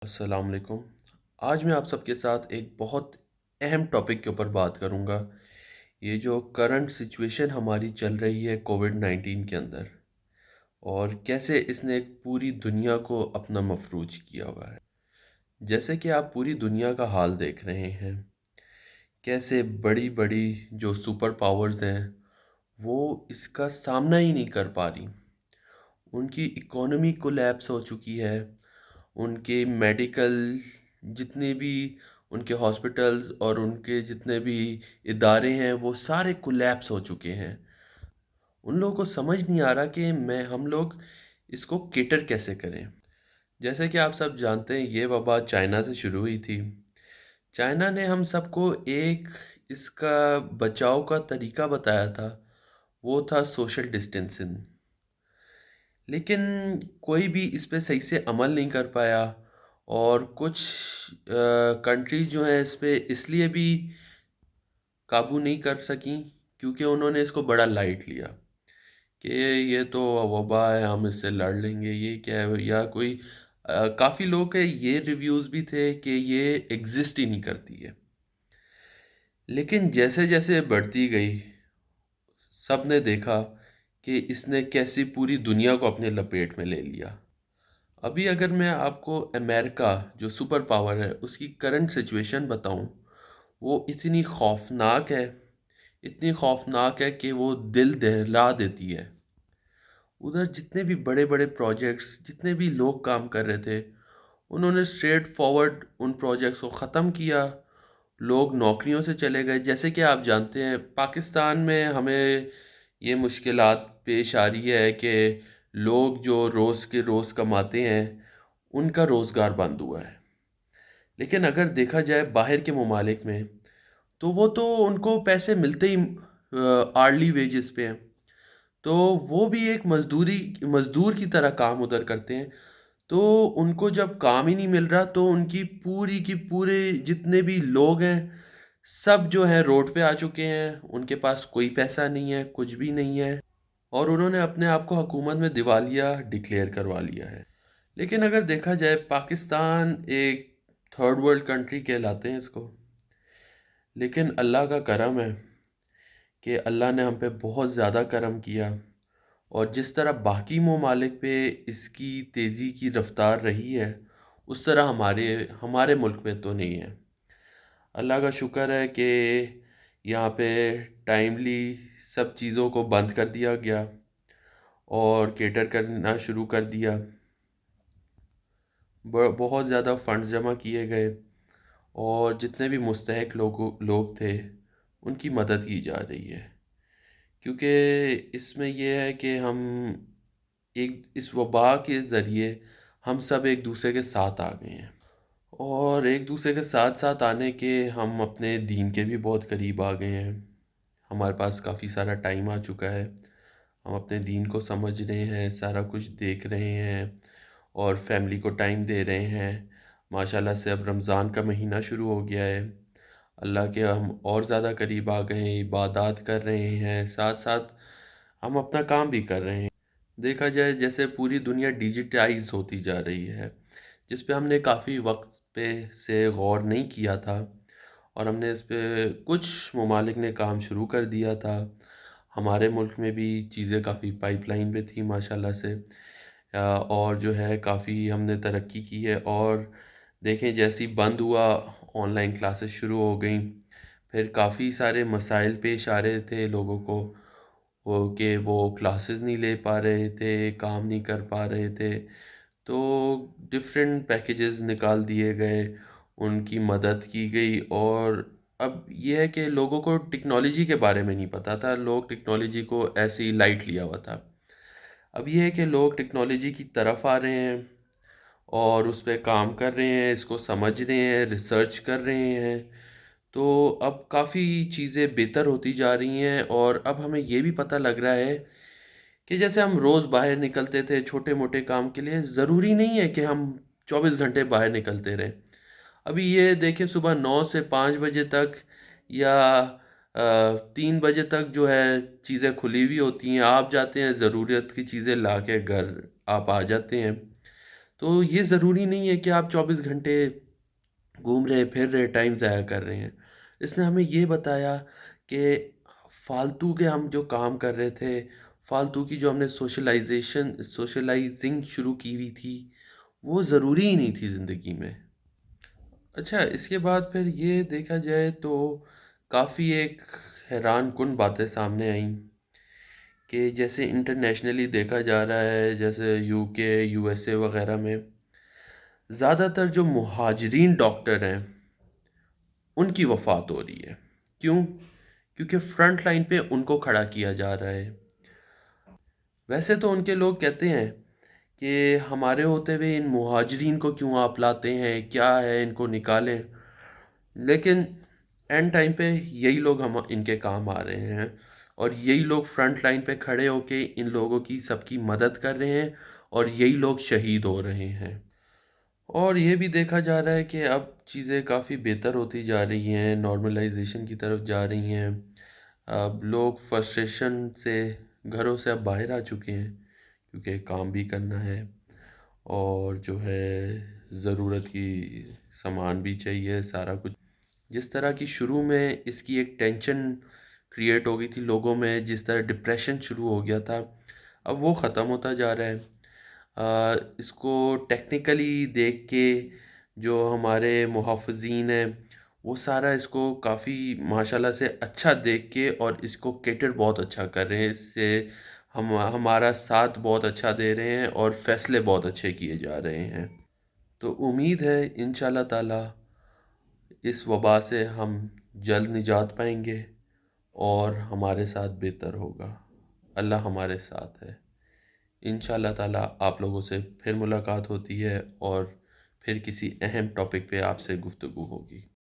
السلام علیکم۔ آج میں آپ سب کے ساتھ ایک بہت اہم ٹاپک کے اوپر بات کروں گا۔ یہ جو کرنٹ سچویشن ہماری چل رہی ہے کووڈ 19 کے اندر، اور کیسے اس نے ایک پوری دنیا کو اپنا مفلوج کیا ہوا ہے۔ جیسے کہ آپ پوری دنیا کا حال دیکھ رہے ہیں، کیسے بڑی بڑی جو سپر پاورز ہیں وہ اس کا سامنا ہی نہیں کر پا رہی۔ ان کی اکانومی کولیپس ہو چکی ہے، ان کے میڈیکل جتنے بھی ان کے ہاسپٹلز اور ان کے جتنے بھی ادارے ہیں وہ سارے کولیپس ہو چکے ہیں۔ ان لوگوں کو سمجھ نہیں آ رہا کہ ہم لوگ اس کو کیٹر کیسے کریں۔ جیسے کہ آپ سب جانتے ہیں یہ وبا چائنا سے شروع ہوئی تھی۔ چائنا نے ہم سب کو ایک اس کا بچاؤ کا طریقہ بتایا تھا، وہ تھا سوشل ڈسٹینسنگ، لیکن کوئی بھی اس پہ صحیح سے عمل نہیں کر پایا، اور کچھ کنٹریز جو ہیں اس پہ اس لیے بھی قابو نہیں کر سکیں کیونکہ انہوں نے اس کو بڑا لائٹ لیا کہ یہ تو وبا ہے، ہم اس سے لڑ لیں گے، یہ کیا ہے، یا کوئی کافی لوگ کے یہ ریویوز بھی تھے کہ یہ ایگزسٹ ہی نہیں کرتی ہے۔ لیکن جیسے جیسے بڑھتی گئی، سب نے دیکھا کہ اس نے کیسی پوری دنیا کو اپنے لپیٹ میں لے لیا۔ ابھی اگر میں آپ کو امریکہ جو سپر پاور ہے اس کی کرنٹ سچویشن بتاؤں، وہ اتنی خوفناک ہے، اتنی خوفناک ہے کہ وہ دل دہلا دیتی ہے۔ ادھر جتنے بھی بڑے بڑے پروجیکٹس، جتنے بھی لوگ کام کر رہے تھے، انہوں نے اسٹریٹ فارورڈ ان پروجیکٹس کو ختم کیا۔ لوگ نوکریوں سے چلے گئے۔ جیسے کہ آپ جانتے ہیں پاکستان میں ہمیں یہ مشکلات پیش آ رہی ہے کہ لوگ جو روز کے روز کماتے ہیں ان کا روزگار بند ہوا ہے۔ لیکن اگر دیکھا جائے باہر کے ممالک میں تو وہ تو ان کو پیسے ملتے ہی آرلی ویجز پہ ہیں، تو وہ بھی ایک مزدور کی طرح کام ادھر کرتے ہیں۔ تو ان کو جب کام ہی نہیں مل رہا تو ان کی پورے جتنے بھی لوگ ہیں سب جو ہیں روڈ پہ آ چکے ہیں، ان کے پاس کوئی پیسہ نہیں ہے، کچھ بھی نہیں ہے، اور انہوں نے اپنے آپ کو حکومت میں دیوالیہ ڈکلیئر کروا لیا ہے۔ لیکن اگر دیکھا جائے پاکستان ایک تھرڈ ورلڈ کنٹری کہلاتے ہیں اس کو، لیکن اللہ کا کرم ہے کہ اللہ نے ہم پہ بہت زیادہ کرم کیا، اور جس طرح باقی ممالک پہ اس کی تیزی کی رفتار رہی ہے اس طرح ہمارے ملک میں تو نہیں ہے۔ اللہ کا شکر ہے کہ یہاں پہ ٹائملی سب چیزوں کو بند کر دیا گیا اور کیٹر کرنا شروع کر دیا۔ بہت زیادہ فنڈز جمع کیے گئے، اور جتنے بھی مستحق لوگ تھے ان کی مدد کی جا رہی ہے، کیونکہ اس میں یہ ہے کہ ہم اس وبا کے ذریعے ہم سب ایک دوسرے کے ساتھ آ گئے ہیں، اور ایک دوسرے کے ساتھ ساتھ آنے کے ہم اپنے دین کے بھی بہت قریب آ گئے ہیں۔ ہمارے پاس کافی سارا ٹائم آ چکا ہے، ہم اپنے دین کو سمجھ رہے ہیں، سارا کچھ دیکھ رہے ہیں، اور فیملی کو ٹائم دے رہے ہیں۔ ماشاءاللہ سے اب رمضان کا مہینہ شروع ہو گیا ہے، اللہ کے ہم اور زیادہ قریب آ گئے ہیں، عبادات کر رہے ہیں، ساتھ ساتھ ہم اپنا کام بھی کر رہے ہیں۔ دیکھا جائے جیسے پوری دنیا ڈیجیٹائز ہوتی جا رہی ہے، جس پہ ہم نے کافی وقت پہ سے غور نہیں کیا تھا، اور ہم نے اس پہ کچھ ممالک نے کام شروع کر دیا تھا۔ ہمارے ملک میں بھی چیزیں کافی پائپ لائن پہ تھیں ماشاءاللہ سے، اور جو ہے کافی ہم نے ترقی کی ہے۔ اور دیکھیں جیسی بند ہوا، آن لائن کلاسز شروع ہو گئیں، پھر کافی سارے مسائل پیش آ رہے تھے لوگوں کو، کہ وہ کلاسز نہیں لے پا رہے تھے، کام نہیں کر پا رہے تھے، تو ڈفرینٹ پیکیجز نکال دیے گئے، ان کی مدد کی گئی۔ اور اب یہ ہے کہ لوگوں کو ٹیکنالوجی کے بارے میں نہیں پتہ تھا، لوگ ٹیکنالوجی کو ایسے ہی لائٹ لیا ہوا تھا۔ اب یہ ہے کہ لوگ ٹیکنالوجی کی طرف آ رہے ہیں اور اس پہ کام کر رہے ہیں، اس کو سمجھ رہے ہیں، ریسرچ کر رہے ہیں، تو اب کافی چیزیں بہتر ہوتی جا رہی ہیں۔ اور اب ہمیں یہ بھی پتہ لگ رہا ہے کہ جیسے ہم روز باہر نکلتے تھے چھوٹے موٹے کام کے لیے، ضروری نہیں ہے کہ ہم 24 گھنٹے باہر نکلتے رہیں۔ ابھی یہ دیکھیں صبح 9 سے 5 بجے تک یا 3 بجے تک جو ہے چیزیں کھلی ہوئی ہوتی ہیں، آپ جاتے ہیں ضرورت کی چیزیں لا کے گھر آپ آ جاتے ہیں۔ تو یہ ضروری نہیں ہے کہ آپ 24 گھنٹے گھوم رہے پھر رہے ٹائم ضائع کر رہے ہیں۔ اس نے ہمیں یہ بتایا کہ فالتو کے ہم جو کام کر رہے تھے، فالتو کی جو ہم نے سوشلائزنگ شروع کی ہوئی تھی، وہ ضروری ہی نہیں تھی زندگی میں۔ اچھا، اس کے بعد پھر یہ دیکھا جائے تو کافی ایک حیران کن باتیں سامنے آئیں کہ جیسے انٹرنیشنلی دیکھا جا رہا ہے، جیسے یو کے، یو ایس اے وغیرہ میں زیادہ تر جو مہاجرین ڈاکٹر ہیں ان کی وفات ہو رہی ہے۔ کیوں؟ کیونکہ فرنٹ لائن پہ ان کو کھڑا کیا جا رہا ہے۔ ویسے تو ان کے لوگ کہتے ہیں کہ ہمارے ہوتے ہوئے ان مہاجرین کو کیوں آپ لاتے ہیں، کیا ہے، ان کو نکالیں، لیکن اینڈ ٹائم پہ یہی لوگ ہم ان کے کام آ رہے ہیں، اور یہی لوگ فرنٹ لائن پہ کھڑے ہو کے ان لوگوں کی سب کی مدد کر رہے ہیں، اور یہی لوگ شہید ہو رہے ہیں۔ اور یہ بھی دیکھا جا رہا ہے کہ اب چیزیں کافی بہتر ہوتی جا رہی ہیں، نارملائزیشن کی طرف جا رہی ہیں۔ اب لوگ فرسٹریشن سے گھروں سے اب باہر آ چکے ہیں، کیونکہ کام بھی کرنا ہے، اور جو ہے ضرورت کی سامان بھی چاہیے، سارا کچھ۔ جس طرح کی شروع میں اس کی ایک ٹینشن کریٹ ہو گئی تھی لوگوں میں، جس طرح ڈپریشن شروع ہو گیا تھا، اب وہ ختم ہوتا جا رہا ہے۔ اس کو ٹیکنیکلی دیکھ کے جو ہمارے محافظین ہیں وہ سارا اس کو کافی ماشاءاللہ سے اچھا دیکھ کے اور اس کو کیٹر بہت اچھا کر رہے ہیں، اس سے ہمارا ساتھ بہت اچھا دے رہے ہیں اور فیصلے بہت اچھے کیے جا رہے ہیں۔ تو امید ہے انشاءاللہ تعالی اس وبا سے ہم جلد نجات پائیں گے اور ہمارے ساتھ بہتر ہوگا۔ اللہ ہمارے ساتھ ہے۔ انشاءاللہ تعالی آپ لوگوں سے پھر ملاقات ہوتی ہے، اور پھر کسی اہم ٹاپک پہ آپ سے گفتگو ہوگی۔